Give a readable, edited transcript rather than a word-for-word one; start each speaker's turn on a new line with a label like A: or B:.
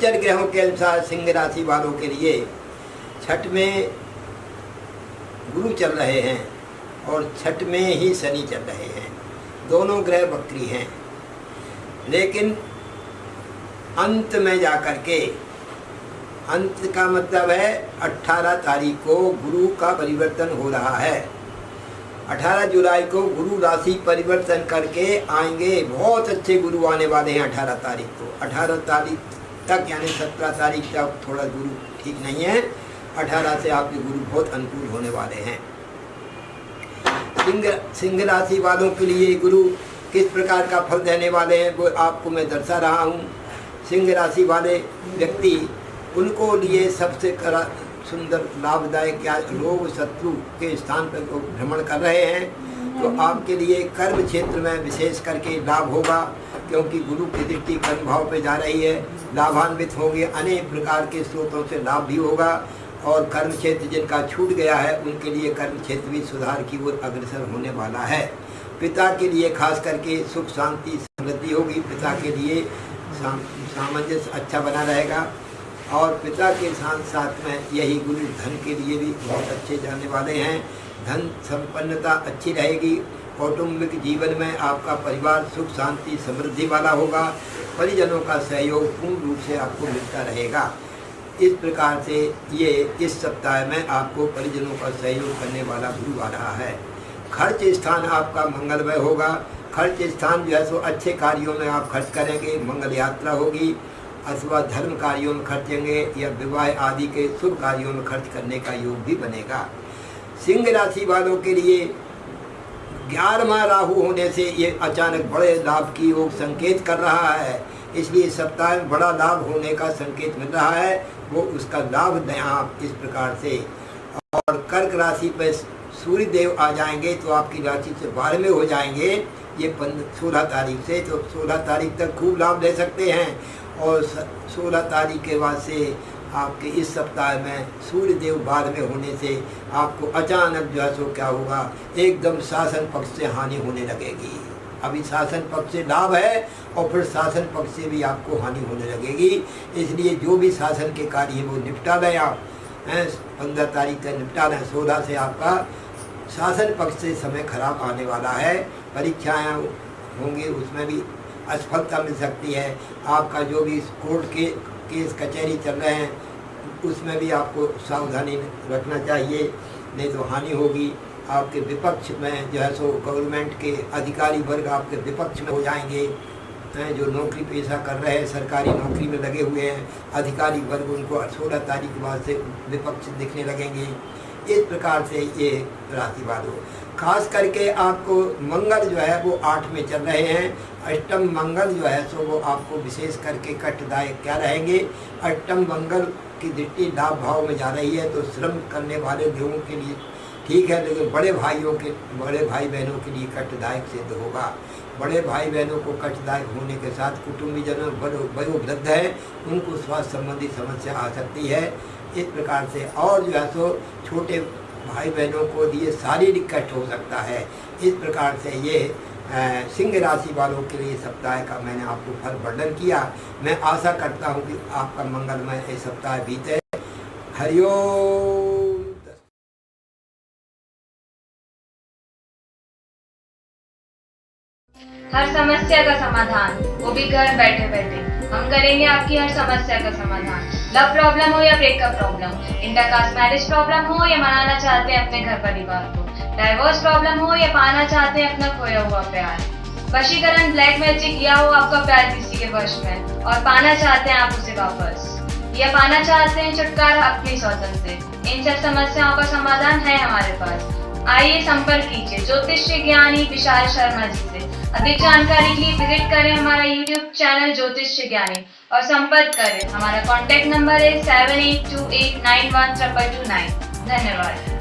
A: गोचर ग्रहों के अनुसार सिंह राशि वालों के लिए छठ में गुरु चल रहे हैं और छठ में ही शनि चल रहे हैं। दोनों ग्रह वक्री हैं, लेकिन अंत में जाकर के, अंत का मतलब है 18 तारीख को गुरु का परिवर्तन हो रहा है। 18 जुलाई को गुरु राशि परिवर्तन करके आएंगे। बहुत अच्छे गुरु आने वाले हैं 18 तारीख को। 18 तारीख तक यानी 17 तारीख तक थोड़ा गुरु ठीक नहीं है। 18 से आपके गुरु बहुत अनुकूल होने वाले हैं। सिंह राशि वालों के लिए गुरु किस प्रकार का फल देने वाले हैं वो आपको मैं दर्शा रहा हूँ। सिंह राशि वाले व्यक्ति, उनको लिए सबसे सुंदर लाभदायक या रोग शत्रु के स्थान पर भ्रमण कर रहे हैं, तो आपके लिए कर्म क्षेत्र में विशेष करके लाभ होगा, क्योंकि गुरु की दृष्टि कर्म भाव पे जा रही है। लाभान्वित होंगे, अनेक प्रकार के स्रोतों से लाभ भी होगा। और कर्म क्षेत्र जिनका छूट गया है उनके लिए कर्म क्षेत्र भी सुधार की ओर अग्रसर होने वाला है। पिता के लिए खास करके सुख शांति समृद्धि होगी। पिता के लिए सामंजस्य अच्छा बना रहेगा। और पिता के साथ साथ में यही गुरु धन के लिए भी बहुत अच्छे जाने वाले हैं। धन संपन्नता अच्छी रहेगी। कौटुंबिक जीवन में आपका परिवार सुख शांति समृद्धि वाला होगा। परिजनों का सहयोग पूर्ण रूप से आपको मिलता रहेगा। इस प्रकार से ये इस सप्ताह में आपको परिजनों का सहयोग करने वाला गुरु आ रहा है। खर्च स्थान आपका मंगलमय होगा। खर्च स्थान जो है सो अच्छे कार्यों में आप खर्च करेंगे। मंगल यात्रा होगी अथवा धर्म कार्यों में खर्चेंगे या विवाह आदि के शुभ कार्यों में खर्च करने का योग भी बनेगा। सिंह राशि वालों के लिए 11वां राहु होने से ये अचानक बड़े लाभ की योग संकेत कर रहा है। इसलिए सप्ताह में बड़ा लाभ होने का संकेत मिल रहा है, वो उसका लाभ दें आप इस प्रकार से। और कर्क राशि पर सूर्य देव आ जाएंगे तो आपकी राशि से 12वें हो जाएंगे ये 16 तारीख से। तो 16 तारीख तक खूब लाभ ले सकते हैं। और 16 तारीख के बाद से आपके इस सप्ताह में सूर्य देव बाद में होने से आपको अचानक जो है सो क्या होगा, एकदम शासन पक्ष से हानि होने लगेगी। अभी शासन पक्ष से लाभ है और फिर शासन पक्ष से भी आपको हानि होने लगेगी। इसलिए जो भी शासन के कार्य है वो निपटा लें आप। 15 तारीख तक निपटा लें। 16 से आपका शासन पक्ष से समय खराब आने वाला है। परीक्षाएँ होंगी, उसमें भी असफलता मिल सकती है। आपका जो भी कोर्ट के केस कचहरी चल रहे हैं उसमें भी आपको सावधानी रखना चाहिए, नहीं तो हानि होगी। आपके विपक्ष में जो है सो गवर्नमेंट के अधिकारी वर्ग आपके विपक्ष में हो जाएंगे। जो नौकरी पेशा कर रहे हैं, सरकारी नौकरी में लगे हुए हैं अधिकारी वर्ग, उनको 16 तारीख के बाद से विपक्ष दिखने लगेंगे। इस प्रकार से ये राशि वालों, खास करके आपको मंगल जो है वो 8 में चल रहे हैं। अष्टम मंगल जो है सो वो आपको विशेष करके कष्टदायक क्या रहेंगे। अष्टम मंगल की दृष्टि लाभ भाव में जा रही है, तो श्रम करने वाले लोगों के लिए ठीक है, लेकिन बड़े भाई बहनों के लिए कष्टदायक सिद्ध होगा। बड़े भाई बहनों को कष्टदायक होने के साथ कुटुंबीजनों वयोवृद्ध हैं उनको स्वास्थ्य संबंधी समस्या आ सकती है। इस प्रकार से और जो है सो छोटे भाई बहनों को लिए शारीरिक कष्ट हो सकता है। इस प्रकार से ये सिंह राशि वालों के लिए सप्ताह का मैंने आपको फल वर्णन किया। मैं आशा करता हूँ कि आपका मंगलमय ये सप्ताह बीते। हरिओम।
B: हर समस्या का समाधान, वो भी घर बैठे बैठे। हम करेंगे आपकी हर समस्या का समाधान। लव प्रॉब्लम हो या breakup problem, intercaste marriage problem हो या मनाना चाहते हैं अपने घर परिवार को, डाइवोर्स प्रॉब्लम हो या पाना चाहते हैं अपना खोया हुआ प्यार, वशीकरण ब्लैक मैजिक या हो आपका प्यार किसी के वश में और पाना चाहते हैं आप उसे वापस, या पाना चाहते हैं छुटकारा अपनी स्वतंत्र से। इन सब समस्याओं का समाधान है हमारे पास। आइए संपर्क कीजिए ज्योतिष ज्ञानी विशाल शर्मा जी से। अधिक जानकारी के लिए विजिट करें हमारा YouTube चैनल ज्योतिष ज्ञानी और संपर्क करें। हमारा कॉन्टैक्ट नंबर है 7828912229। धन्यवाद।